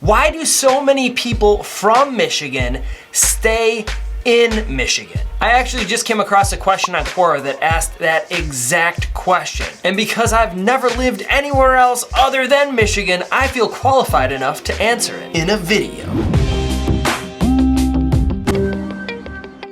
Why do so many people from Michigan stay in Michigan? I actually just came across a question on Quora that asked that exact question. And because I've never lived anywhere else other than Michigan, I feel qualified enough to answer it in a video.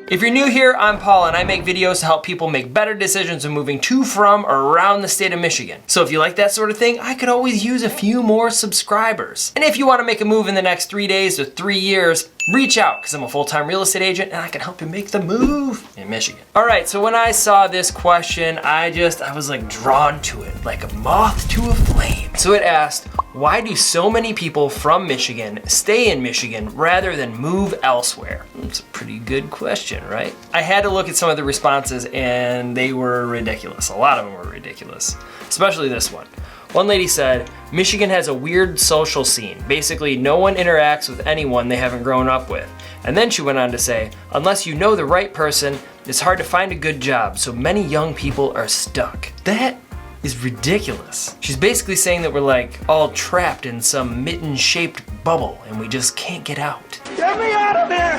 If you're new here, I'm Paul and I make videos to help people make better decisions when moving to, from, or around the state of Michigan. So if you like that sort of thing, I could always use a few more subscribers. And if you want to make a move in the next 3 days or 3 years, reach out, because I'm a full-time real estate agent and I can help you make the move in Michigan. All right, so when I saw this question, I was like drawn to it, like a moth to a flame. So it asked, why do so many people from Michigan stay in Michigan rather than move elsewhere? It's a pretty good question, right? I had to look at some of the responses and they were ridiculous. A lot of them were ridiculous, especially this one. One lady said, Michigan has a weird social scene. Basically, no one interacts with anyone they haven't grown up with. And then she went on to say, unless you know the right person, it's hard to find a good job, so many young people are stuck. That is ridiculous. She's basically saying that we're like all trapped in some mitten-shaped bubble and we just can't get out. Get me out of here!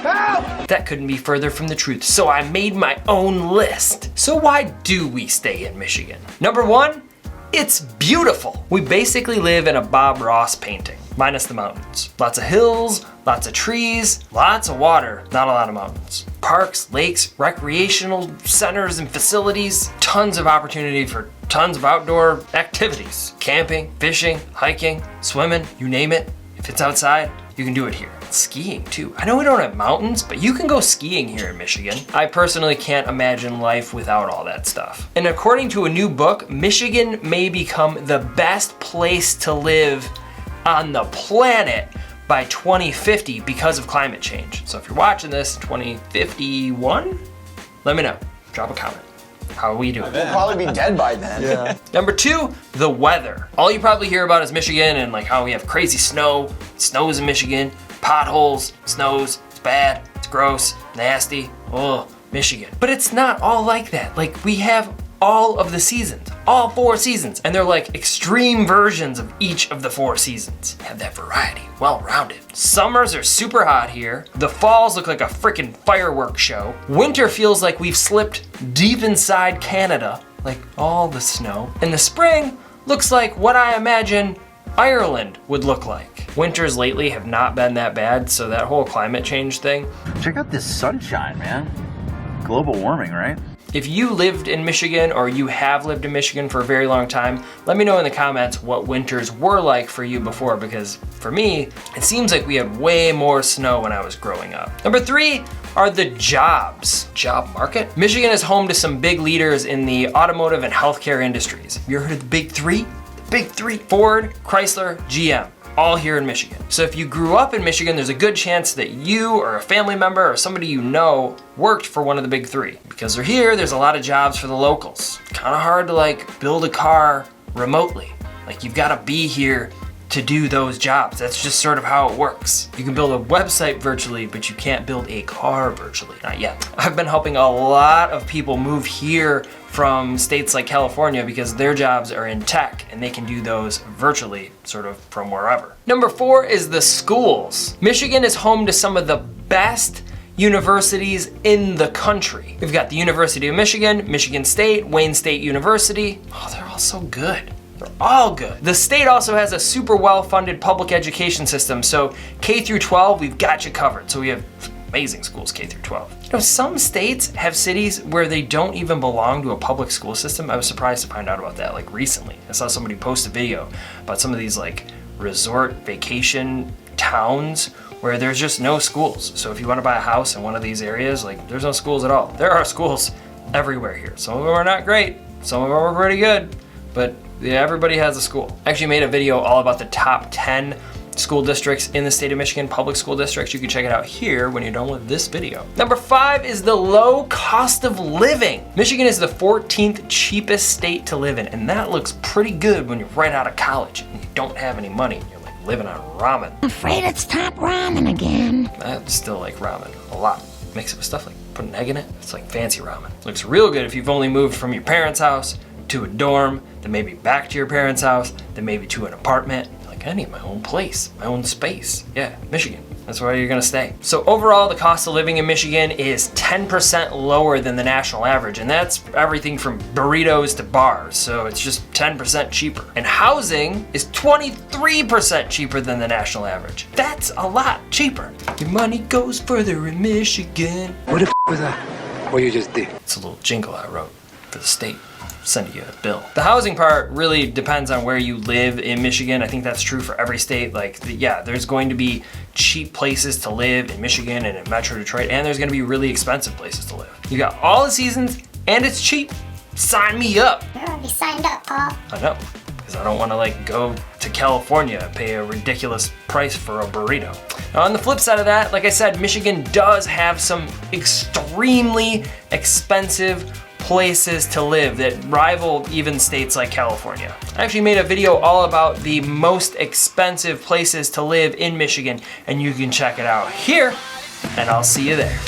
Help! That couldn't be further from the truth, so I made my own list. So why do we stay in Michigan? Number one, it's beautiful. We basically live in a Bob Ross painting, minus the mountains. Lots of hills, lots of trees, lots of water, not a lot of mountains. Parks, lakes, recreational centers and facilities, tons of opportunity for tons of outdoor activities. Camping, fishing, hiking, swimming, you name it. If it's outside, you can do it here. Skiing too. I know we don't have mountains, but you can go skiing here in Michigan. I personally can't imagine life without all that stuff. And according to a new book, Michigan may become the best place to live on the planet by 2050 because of climate change. So if you're watching this in 2051, let me know. Drop a comment. How are we doing? We'll probably be dead by then. Yeah. Number two, the weather. All you probably hear about is Michigan and like how we have crazy snow. It snows in Michigan, potholes, snows, it's bad, it's gross, nasty. Oh, Michigan. But it's not all like that. Like we have all of the seasons, all 4 seasons, and they're like extreme versions of each of the 4 seasons. Have that variety, well-rounded. Summers are super hot here. The falls look like a freaking fireworks show. Winter feels like we've slipped deep inside Canada, like all the snow. And the spring looks like what I imagine Ireland would look like. Winters lately have not been that bad, so that whole climate change thing. Check out this sunshine, man. Global warming, right? If you lived in Michigan or you have lived in Michigan for a very long time, let me know in the comments what winters were like for you before, because for me, it seems like we had way more snow when I was growing up. Number 3 are the jobs. Job market? Michigan is home to some big leaders in the automotive and healthcare industries. Have you heard of the big 3? The big 3, Ford, Chrysler, GM. All here in Michigan. So if you grew up in Michigan, there's a good chance that you or a family member or somebody you know worked for one of the big 3. Because they're here, there's a lot of jobs for the locals. Kind of hard to like build a car remotely. Like you've got to be here to do those jobs. That's just sort of how it works. You can build a website virtually, but you can't build a car virtually, not yet. I've been helping a lot of people move here from states like California because their jobs are in tech and they can do those virtually, sort of from wherever. Number 4 is the schools. Michigan is home to some of the best universities in the country. We've got the University of Michigan, Michigan State, Wayne State University. Oh, they're all so good. They're all good. The state also has a super well-funded public education system, so K through 12, we've got you covered. So we have amazing schools, K through 12. You know, some states have cities where they don't even belong to a public school system. I was surprised to find out about that like recently. I saw somebody post a video about some of these like resort vacation towns where there's just no schools. So if you want to buy a house in one of these areas, like there's no schools at all. There are schools everywhere here. Some of them are not great, some of them are pretty good, but yeah, everybody has a school. I actually made a video all about the top 10 school districts in the state of Michigan, public school districts. You can check it out here when you're done with this video. Number 5 is the low cost of living. Michigan is the 14th cheapest state to live in, and that looks pretty good when you're right out of college and you don't have any money. You're like living on ramen. I'm afraid it's top ramen again. I still like ramen a lot. Mix it with stuff like put an egg in it. It's like fancy ramen. It looks real good if you've only moved from your parents' house to a dorm, then maybe back to your parents' house, then maybe to an apartment. Like, I need my own place, my own space. Yeah, Michigan. That's where you're gonna stay. So overall, the cost of living in Michigan is 10% lower than the national average, and that's everything from burritos to bars, so it's just 10% cheaper. And housing is 23% cheaper than the national average. That's a lot cheaper. Your money goes further in Michigan. What the was that? What you just did? It's a little jingle I wrote for the state. Send you a bill. The housing part really depends on where you live in Michigan. I think that's true for every state. Like, yeah, there's going to be cheap places to live in Michigan and in Metro Detroit, and there's gonna be really expensive places to live. You got all the seasons, and it's cheap. Sign me up. You're already signed up, Paul. I know, because I don't wanna like go to California and pay a ridiculous price for a burrito. Now on the flip side of that, like I said, Michigan does have some extremely expensive places to live that rival even states like California. I actually made a video all about the most expensive places to live in Michigan, and you can check it out here, and I'll see you there.